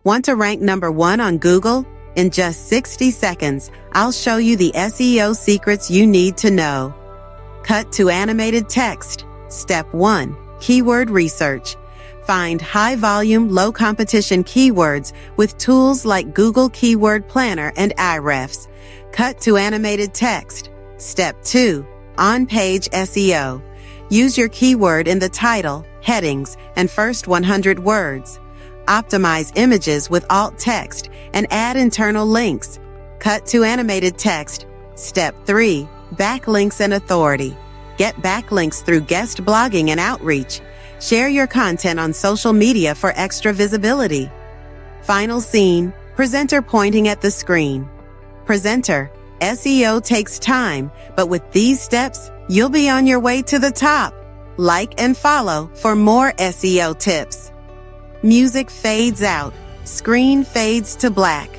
Want to rank number 1 on Google? In just 60 seconds, I'll show you the SEO secrets you need to know. Cut to animated text. Step 1. Keyword research. Find high-volume, low-competition keywords with tools like Google Keyword Planner and Ahrefs. Cut to animated text. Step 2. On-page SEO. Use your keyword in the title, headings, and first 100 words. Optimize images with alt text and add internal links. Cut to animated text. Step 3. Backlinks and authority. Get backlinks through guest blogging and outreach. Share your content on social media for extra visibility. Final scene. Presenter pointing at the screen. Presenter. SEO takes time, but with these steps, you'll be on your way to the top. Like and follow for more SEO tips. Music fades out. Screen fades to black.